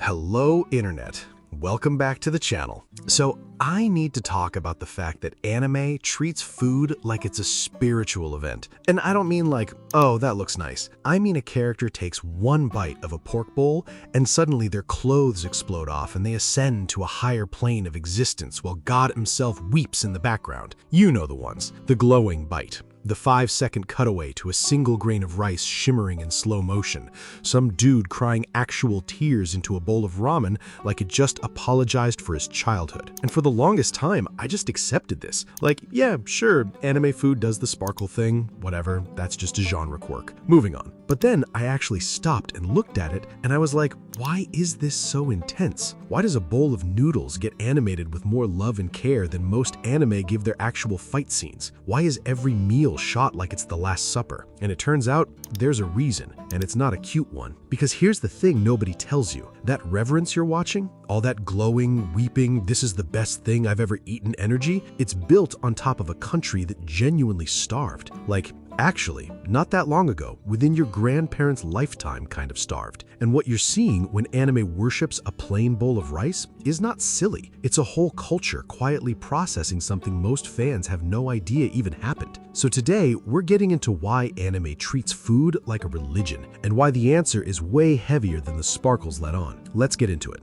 Hello, Internet. Welcome back to the channel. So I need to talk about the fact that anime treats food like it's a spiritual event. And I don't mean like, oh, that looks nice. I mean a character takes one bite of a pork bowl and suddenly their clothes explode off and they ascend to a higher plane of existence while God himself weeps in the background. You know the ones. The glowing bite. The 5-second cutaway to a single grain of rice shimmering in slow motion. Some dude crying actual tears into a bowl of ramen like it just apologized for his childhood. And for the longest time, I just accepted this. Like, yeah, sure, anime food does the sparkle thing, whatever, that's just a genre quirk. Moving on. But then I actually stopped and looked at it and I was like, why is this so intense? Why does a bowl of noodles get animated with more love and care than most anime give their actual fight scenes? Why is every meal shot like it's the Last Supper? And it turns out there's a reason, and it's not a cute one. Because here's the thing nobody tells you. That reverence you're watching, all that glowing, weeping, this is the best thing I've ever eaten energy, it's built on top of a country that genuinely starved. Like, actually, not that long ago, within your grandparents' lifetime kind of starved. And what you're seeing when anime worships a plain bowl of rice is not silly. It's a whole culture quietly processing something most fans have no idea even happened. So today, we're getting into why anime treats food like a religion, and why the answer is way heavier than the sparkles let on. Let's get into it.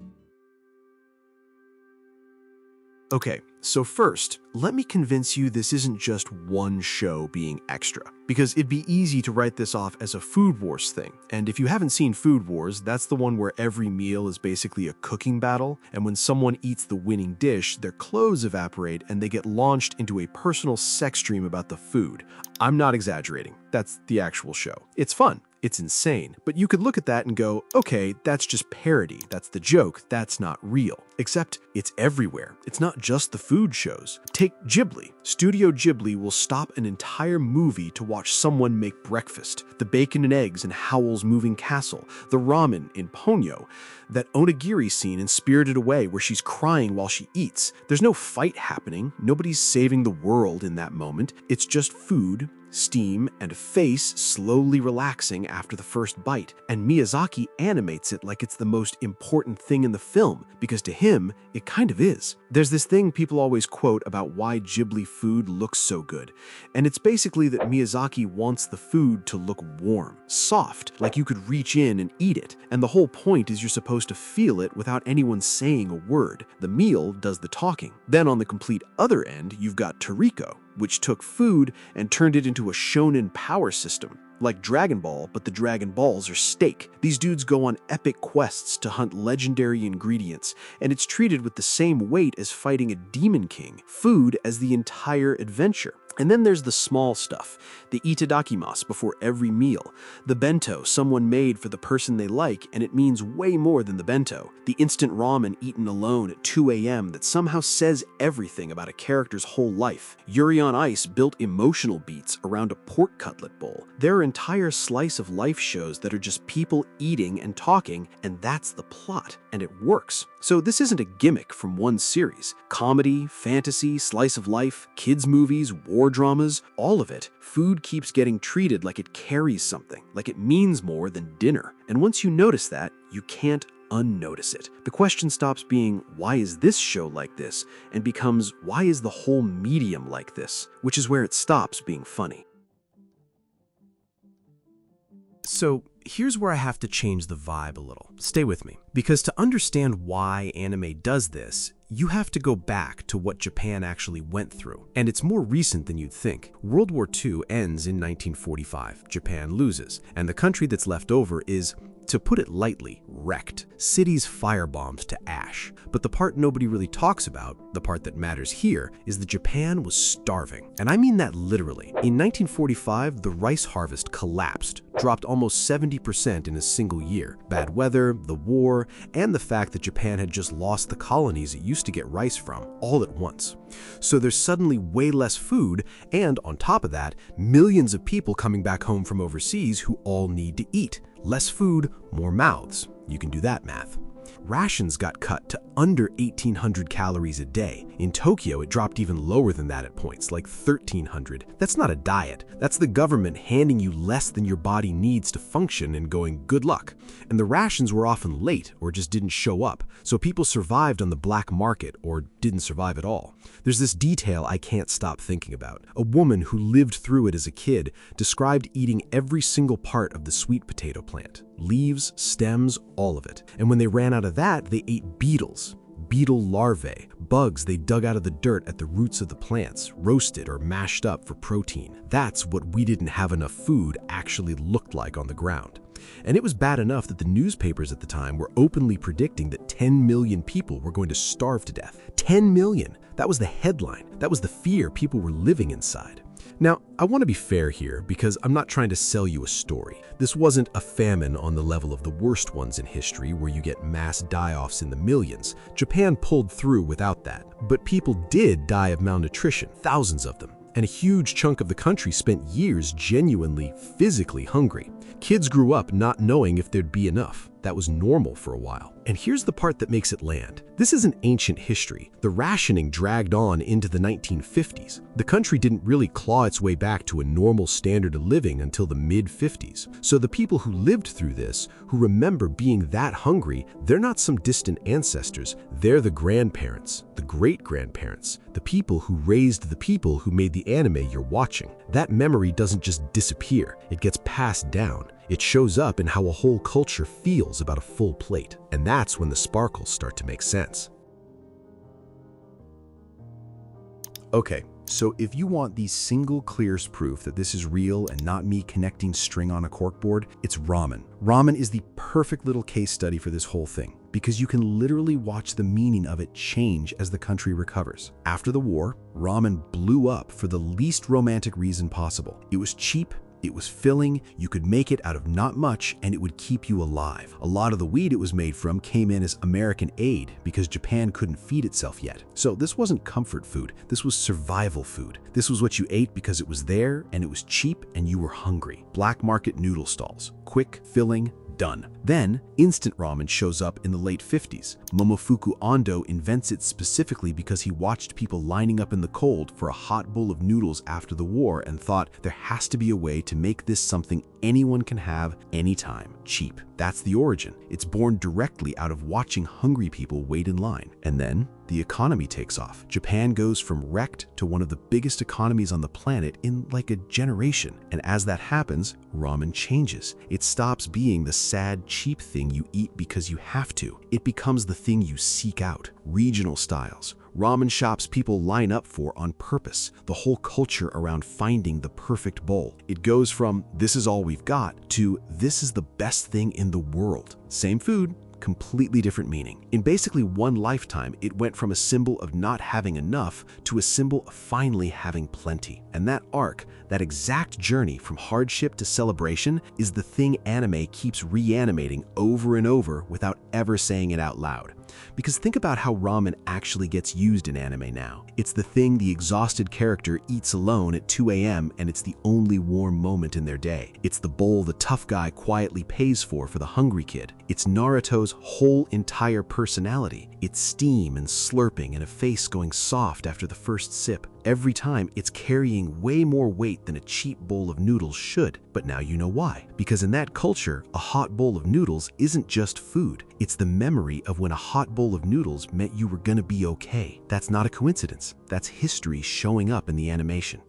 Okay, so first, let me convince you this isn't just one show being extra, because it'd be easy to write this off as a Food Wars thing. And if you haven't seen Food Wars, that's the one where every meal is basically a cooking battle, and when someone eats the winning dish, their clothes evaporate and they get launched into a personal sex dream about the food. I'm not exaggerating, that's the actual show. It's fun. It's insane, but you could look at that and go, okay, that's just parody, that's the joke, that's not real. Except it's everywhere. It's not just the food shows. Take Ghibli. Studio Ghibli will stop an entire movie to watch someone make breakfast. The bacon and eggs in Howl's Moving Castle. The ramen in Ponyo. That onigiri scene in Spirited Away where she's crying while she eats. There's no fight happening. Nobody's saving the world in that moment. It's just food, steam, and a face slowly relaxing after the first bite. And Miyazaki animates it like it's the most important thing in the film, because to him, it kind of is. There's this thing people always quote about why Ghibli food looks so good, and it's basically that Miyazaki wants the food to look warm, soft, like you could reach in and eat it, and the whole point is you're supposed to feel it without anyone saying a word. The meal does the talking. Then on the complete other end, you've got Toriko, which took food and turned it into a shonen power system. Like Dragon Ball, but the Dragon Balls are steak. These dudes go on epic quests to hunt legendary ingredients, and it's treated with the same weight as fighting a demon king. Food as the entire adventure. And then there's the small stuff, the itadakimasu before every meal, the bento someone made for the person they like, and it means way more than the bento, the instant ramen eaten alone at 2 a.m. that somehow says everything about a character's whole life. Yuri on Ice built emotional beats around a pork cutlet bowl. There are entire slice of life shows that are just people eating and talking, and that's the plot, and it works. So this isn't a gimmick from one series. Comedy, fantasy, slice of life, kids movies, war dramas, all of it. Food keeps getting treated like it carries something, like it means more than dinner. And once you notice that, you can't unnotice it. The question stops being, why is this show like this? And becomes, why is the whole medium like this? Which is where it stops being funny. So here's where I have to change the vibe a little. Stay with me. Because to understand why anime does this, you have to go back to what Japan actually went through. And it's more recent than you'd think. World War II ends in 1945. Japan loses. And the country that's left over is, to put it lightly, wrecked. Cities firebombed to ash. But the part nobody really talks about, the part that matters here, is that Japan was starving. And I mean that literally. In 1945, the rice harvest collapsed, dropped almost 70% in a single year. Bad weather, the war, and the fact that Japan had just lost the colonies it used to get rice from, all at once. So there's suddenly way less food, and on top of that, millions of people coming back home from overseas who all need to eat. Less food, more mouths. You can do that math. Rations got cut to under 1,800 calories a day. In Tokyo, it dropped even lower than that at points, like 1,300. That's not a diet. That's the government handing you less than your body needs to function and going, good luck. And the rations were often late or just didn't show up, so people survived on the black market or didn't survive at all. There's this detail I can't stop thinking about. A woman who lived through it as a kid described eating every single part of the sweet potato plant. Leaves, stems, all of it. And when they ran out of that, they ate beetles. Beetle larvae, bugs they dug out of the dirt at the roots of the plants, roasted or mashed up for protein. That's what we didn't have enough food actually looked like on the ground. And it was bad enough that the newspapers at the time were openly predicting that 10 million people were going to starve to death. 10 million! That was the headline. That was the fear people were living inside. Now, I want to be fair here because I'm not trying to sell you a story. This wasn't a famine on the level of the worst ones in history where you get mass die-offs in the millions. Japan pulled through without that. But people did die of malnutrition, thousands of them. And a huge chunk of the country spent years genuinely, physically hungry. Kids grew up not knowing if there'd be enough. That was normal for a while. And here's the part that makes it land. This isn't ancient history. The rationing dragged on into the 1950s. The country didn't really claw its way back to a normal standard of living until the mid-50s. So the people who lived through this, who remember being that hungry, they're not some distant ancestors. They're the grandparents, the great-grandparents, the people who raised the people who made the anime you're watching. That memory doesn't just disappear. It gets passed down. It shows up in how a whole culture feels about a full plate. And that's when the sparkles start to make sense. Okay, so if you want the single clearest proof that this is real and not me connecting string on a corkboard, it's ramen. Ramen is the perfect little case study for this whole thing, because you can literally watch the meaning of it change as the country recovers. After the war, ramen blew up for the least romantic reason possible. It was cheap, it was filling, you could make it out of not much, and it would keep you alive. A lot of the weed it was made from came in as American aid because Japan couldn't feed itself yet. So this wasn't comfort food, this was survival food. This was what you ate because it was there, and it was cheap, and you were hungry. Black market noodle stalls, quick, filling, done. Then, instant ramen shows up in the late 50s. Momofuku Ando invents it specifically because he watched people lining up in the cold for a hot bowl of noodles after the war and thought there has to be a way to make this something anyone can have anytime, cheap. That's the origin. It's born directly out of watching hungry people wait in line. And then, the economy takes off. Japan goes from wrecked to one of the biggest economies on the planet in like a generation. And as that happens, ramen changes. It stops being the sad, cheap thing you eat because you have to. It becomes the thing you seek out. Regional styles. Ramen shops people line up for on purpose. The whole culture around finding the perfect bowl. It goes from this is all we've got to this is the best thing in the world. Same food, completely different meaning. In basically one lifetime, it went from a symbol of not having enough to a symbol of finally having plenty. And that arc, that exact journey from hardship to celebration, is the thing anime keeps reanimating over and over without ever saying it out loud. Because think about how ramen actually gets used in anime now. It's the thing the exhausted character eats alone at 2 a.m. and it's the only warm moment in their day. It's the bowl the tough guy quietly pays for the hungry kid. It's Naruto's whole entire personality. It's steam and slurping and a face going soft after the first sip. Every time, it's carrying way more weight than a cheap bowl of noodles should. But now you know why. Because in that culture, a hot bowl of noodles isn't just food. It's the memory of when a hot bowl of noodles meant you were gonna be okay. That's not a coincidence. That's history showing up in the animation.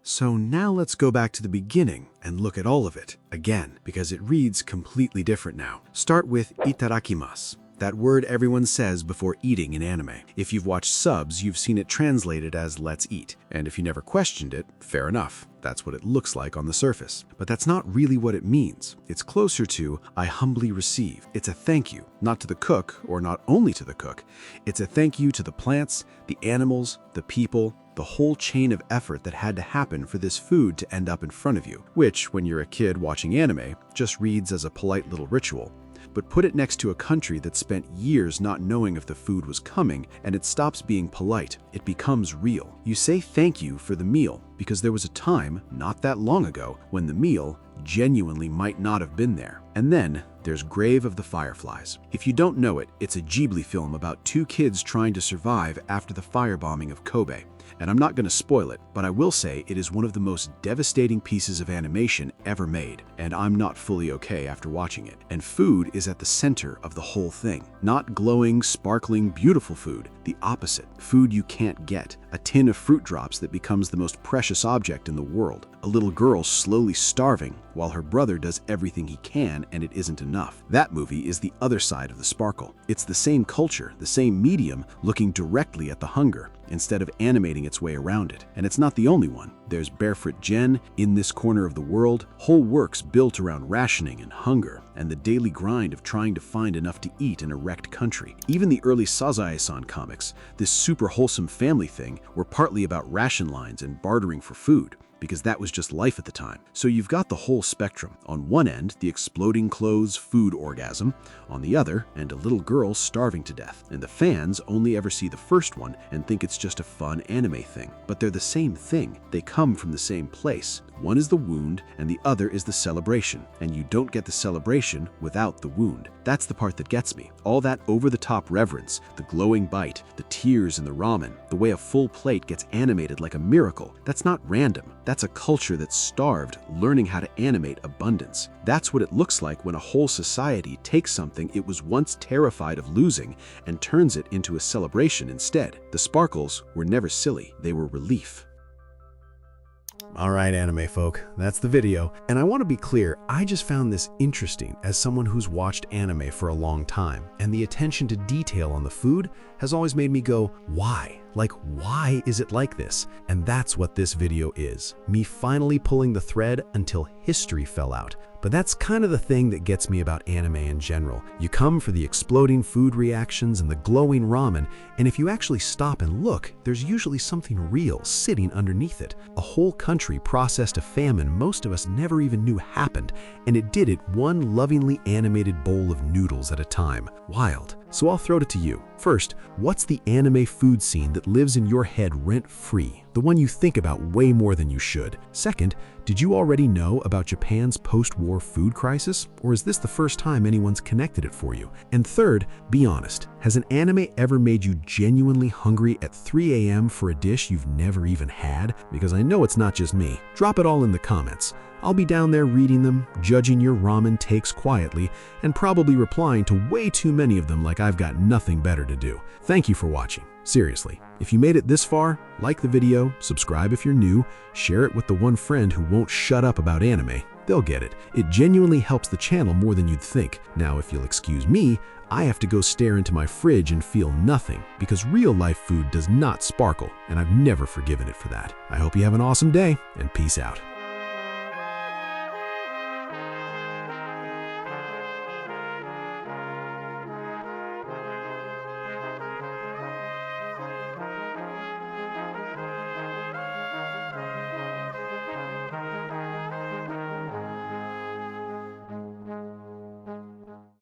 So now let's go back to the beginning and look at all of it again, because it reads completely different now. Start with itadakimasu. That word everyone says before eating in anime. If you've watched subs, you've seen it translated as let's eat. And if you never questioned it, fair enough. That's what it looks like on the surface. But that's not really what it means. It's closer to I humbly receive. It's a thank you, not to the cook, or not only to the cook. It's a thank you to the plants, the animals, the people, the whole chain of effort that had to happen for this food to end up in front of you, which, when you're a kid watching anime, just reads as a polite little ritual. but put it next to a country that spent years not knowing if the food was coming, and it stops being polite. It becomes real. You say thank you for the meal, because there was a time, not that long ago, when the meal genuinely might not have been there. And then there's Grave of the Fireflies. If you don't know it, it's a Ghibli film about two kids trying to survive after the firebombing of Kobe. And I'm not going to spoil it, but I will say it is one of the most devastating pieces of animation ever made, and I'm not fully okay after watching it. And food is at the center of the whole thing. Not glowing, sparkling, beautiful food. The opposite. Food you can't get. A tin of fruit drops that becomes the most precious object in the world. A little girl slowly starving while her brother does everything he can and it isn't enough. That movie is the other side of the sparkle. It's the same culture, the same medium, looking directly at the hunger instead of animating its way around it. And it's not the only one. There's Barefoot Gen, In This Corner of the World, whole works built around rationing and hunger, and the daily grind of trying to find enough to eat in a wrecked country. Even the early Sazae-san comics, this super wholesome family thing, were partly about ration lines and bartering for food, because that was just life at the time. So you've got the whole spectrum. On one end, the exploding clothes food orgasm. On the other, and a little girl starving to death. And the fans only ever see the first one and think it's just a fun anime thing. But they're the same thing. They come from the same place. One is the wound, and the other is the celebration. And you don't get the celebration without the wound. That's the part that gets me. All that over-the-top reverence, the glowing bite, the tears in the ramen, the way a full plate gets animated like a miracle. That's not random. That's a culture that's starved, learning how to animate abundance. That's what it looks like when a whole society takes something it was once terrified of losing and turns it into a celebration instead. The sparkles were never silly. They were relief. All right, anime folk, that's the video. And I want to be clear, I just found this interesting as someone who's watched anime for a long time. And the attention to detail on the food has always made me go, why? Like, why is it like this? And that's what this video is. Me finally pulling the thread until history fell out. But that's kind of the thing that gets me about anime in general. You come for the exploding food reactions and the glowing ramen, and if you actually stop and look, there's usually something real sitting underneath it. A whole country processed a famine most of us never even knew happened, and it did it one lovingly animated bowl of noodles at a time. Wild. So I'll throw it to you. First, what's the anime food scene that lives in your head rent-free? The one you think about way more than you should. Second, did you already know about Japan's post-war food crisis? Or is this the first time anyone's connected it for you? And third, be honest, has an anime ever made you genuinely hungry at 3 a.m. for a dish you've never even had? Because I know it's not just me. Drop it all in the comments. I'll be down there reading them, judging your ramen takes quietly, and probably replying to way too many of them like I've got nothing better to do. Thank you for watching. Seriously, if you made it this far, like the video, subscribe if you're new, share it with the one friend who won't shut up about anime. They'll get it. It genuinely helps the channel more than you'd think. Now, if you'll excuse me, I have to go stare into my fridge and feel nothing, because real-life food does not sparkle, and I've never forgiven it for that. I hope you have an awesome day, and peace out.